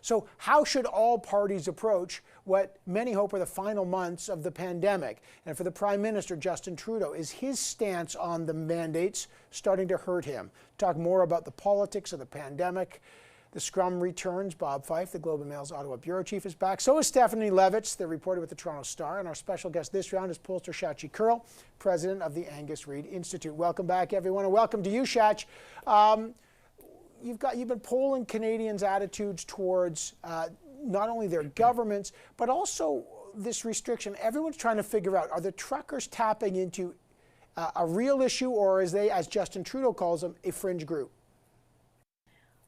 So how should all parties approach what many hope are the final months of the pandemic? And for the Prime Minister, Justin Trudeau, is his stance on the mandates starting to hurt him? Talk more about the politics of the pandemic. The scrum returns. Bob Fife, the Globe and Mail's Ottawa Bureau Chief, is back. So is Stephanie Levitz, the reporter with the Toronto Star. And our special guest this round is pollster Shachi Kurl, president of the Angus Reid Institute. Welcome back, everyone, and welcome to you, Shach. You've been polling Canadians' attitudes towards not only their governments, but also this restriction. Everyone's trying to figure out, are the truckers tapping into a real issue, or is they, as Justin Trudeau calls them, a fringe group?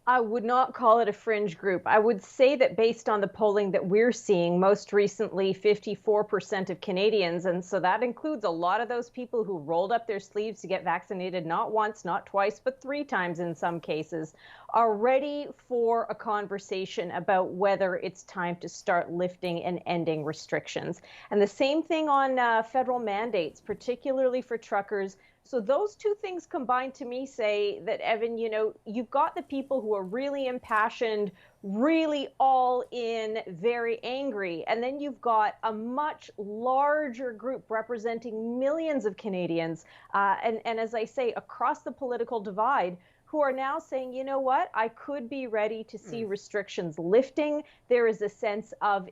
I would not call it a fringe group. I would say that based on the polling that we're seeing, most recently 54% of Canadians, and so that includes a lot of those people who rolled up their sleeves to get vaccinated not once, not twice, but 3 times in some cases, are ready for a conversation about whether it's time to start lifting and ending restrictions. And the same thing on federal mandates, particularly for truckers. So those two things combined to me say that, Evan, you've got the people who are really impassioned, really all in, very angry. And then you've got a much larger group representing millions of Canadians. And as I say, across the political divide, who are now saying, you know what, I could be ready to see restrictions lifting. There is a sense of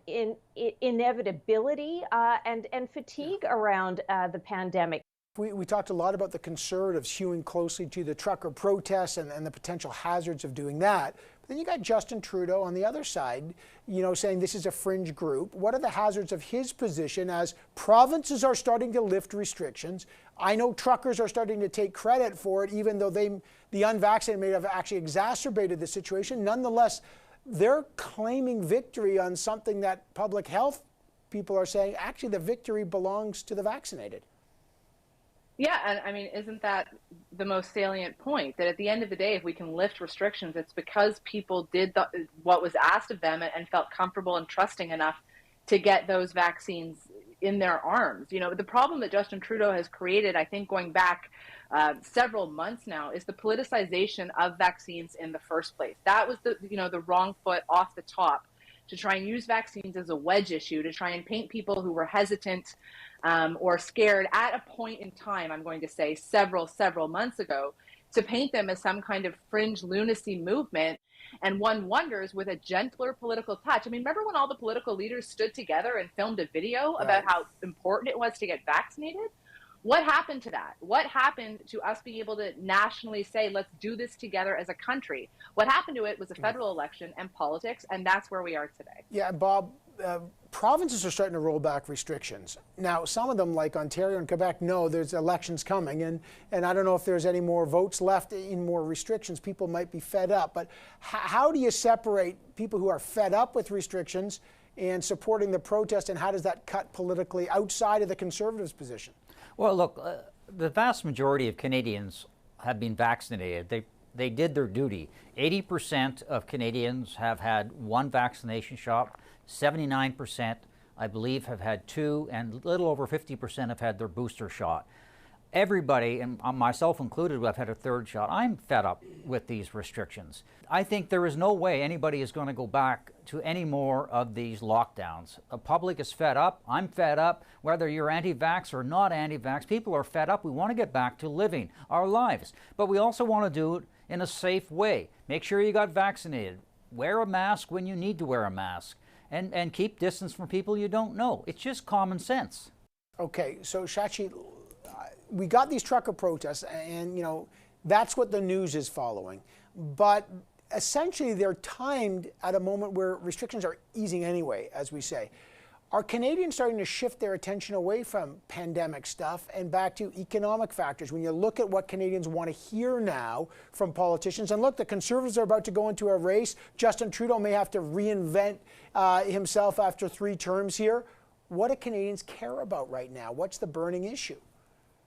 inevitability and fatigue around the pandemic. We talked a lot about the Conservatives hewing closely to the trucker protests and the potential hazards of doing that. But then you got Justin Trudeau on the other side, saying this is a fringe group. What are the hazards of his position as provinces are starting to lift restrictions? I know truckers are starting to take credit for it, even though the unvaccinated may have actually exacerbated the situation. Nonetheless, they're claiming victory on something that public health people are saying, actually, the victory belongs to the vaccinated. Yeah, and I mean, isn't that the most salient point? That at the end of the day, if we can lift restrictions, it's because people did what was asked of them and felt comfortable and trusting enough to get those vaccines in their arms. The problem that Justin Trudeau has created, I think, going back several months now, is the politicization of vaccines in the first place. That was the wrong foot off the top, to try and use vaccines as a wedge issue, to try and paint people who were hesitant or scared at a point in time, I'm going to say several months ago, to paint them as some kind of fringe lunacy movement. And one wonders, with a gentler political touch. I mean, remember when all the political leaders stood together and filmed a video about how important it was to get vaccinated? What happened to that? What happened to us being able to nationally say, let's do this together as a country? What happened to it was a federal election and politics, and that's where we are today. Yeah, Bob, provinces are starting to roll back restrictions. Now, some of them, like Ontario and Quebec, know there's elections coming, and I don't know if there's any more votes left in more restrictions. People might be fed up. But how do you separate people who are fed up with restrictions and supporting the protest, and how does that cut politically outside of the Conservatives' position? Well, look, the vast majority of Canadians have been vaccinated. They did their duty. 80% of Canadians have had 1 vaccination shot. 79%, I believe, have had 2, and a little over 50% have had their booster shot. Everybody, and myself included, who have had a 3rd shot, I'm fed up with these restrictions. I think there is no way anybody is going to go back to any more of these lockdowns. The public is fed up. I'm fed up. Whether you're anti-vax or not anti-vax, people are fed up. We want to get back to living our lives. But we also want to do it in a safe way. Make sure you got vaccinated. Wear a mask when you need to wear a mask. And keep distance from people you don't know. It's just common sense. Okay, so Shachi, we got these trucker protests, and that's what the news is following. But essentially, they're timed at a moment where restrictions are easing anyway, as we say. Are Canadians starting to shift their attention away from pandemic stuff and back to economic factors? When you look at what Canadians want to hear now from politicians, and look, the Conservatives are about to go into a race. Justin Trudeau may have to reinvent himself after 3 terms here. What do Canadians care about right now? What's the burning issue?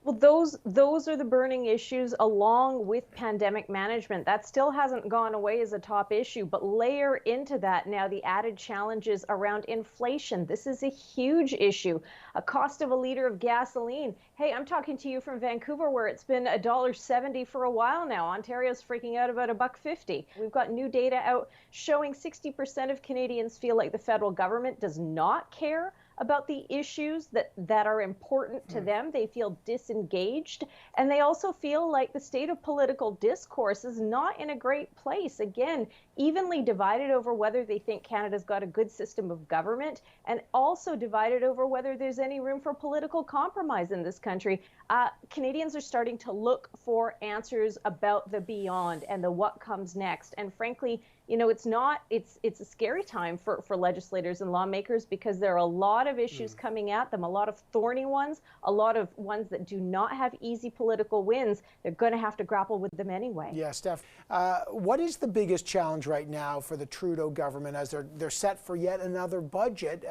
Well, those are the burning issues along with pandemic management. That still hasn't gone away as a top issue, but layer into that now the added challenges around inflation. This is a huge issue. A cost of a liter of gasoline. Hey, I'm talking to you from Vancouver, where it's been $1.70 for a while now. Ontario's freaking out about $1.50. We've got new data out showing 60% of Canadians feel like the federal government does not care about the issues that are important to them. They feel disengaged, and they also feel like the state of political discourse is not in a great place. Again, evenly divided over whether they think Canada's got a good system of government, and also divided over whether there's any room for political compromise in this country. Canadians are starting to look for answers about the beyond and the what comes next. And frankly, you know, it's a scary time for legislators and lawmakers, because there are a lot of issues coming at them, a lot of thorny ones, a lot of ones that do not have easy political wins. They're going to have to grapple with them anyway. Yeah, Steph, what is the biggest challenge right now for the Trudeau government as they're set for yet another budget?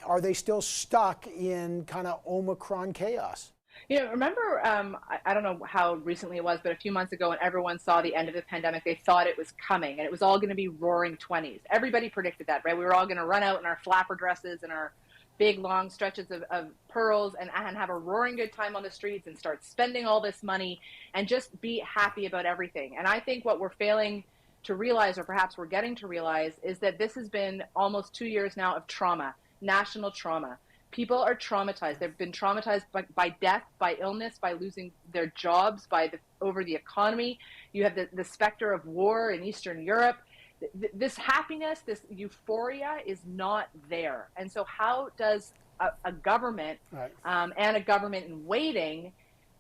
Are they still stuck in kind of Omicron chaos? You know, remember, I don't know how recently it was, but a few months ago when everyone saw the end of the pandemic, they thought it was coming and it was all going to be roaring 20s. Everybody predicted that, right? We were all going to run out in our flapper dresses and our big long stretches of pearls and have a roaring good time on the streets and start spending all this money and just be happy about everything. And I think what we're failing to realize, or perhaps we're getting to realize, is that this has been almost 2 years now of trauma, national trauma. People are traumatized. They've been traumatized by death, by illness, by losing their jobs, over the economy. You have the specter of war in Eastern Europe. This happiness, this euphoria is not there. And so how does a government and a government in waiting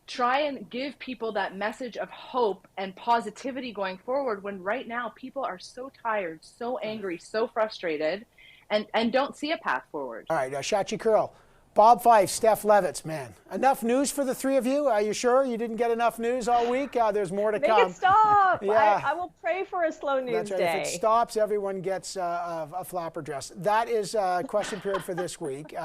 try and give people that message of hope and positivity going forward, when right now people are so tired, so angry, so frustrated, and don't see a path forward? All right, Shachi Kurl, Bob Fife, Steph Levitz, man. Enough news for the three of you? Are you sure you didn't get enough news all week? There's more to come. Make it stop. Yeah. I will pray for a slow news That's right. day. If it stops, everyone gets a flapper dress. That is question period for this week.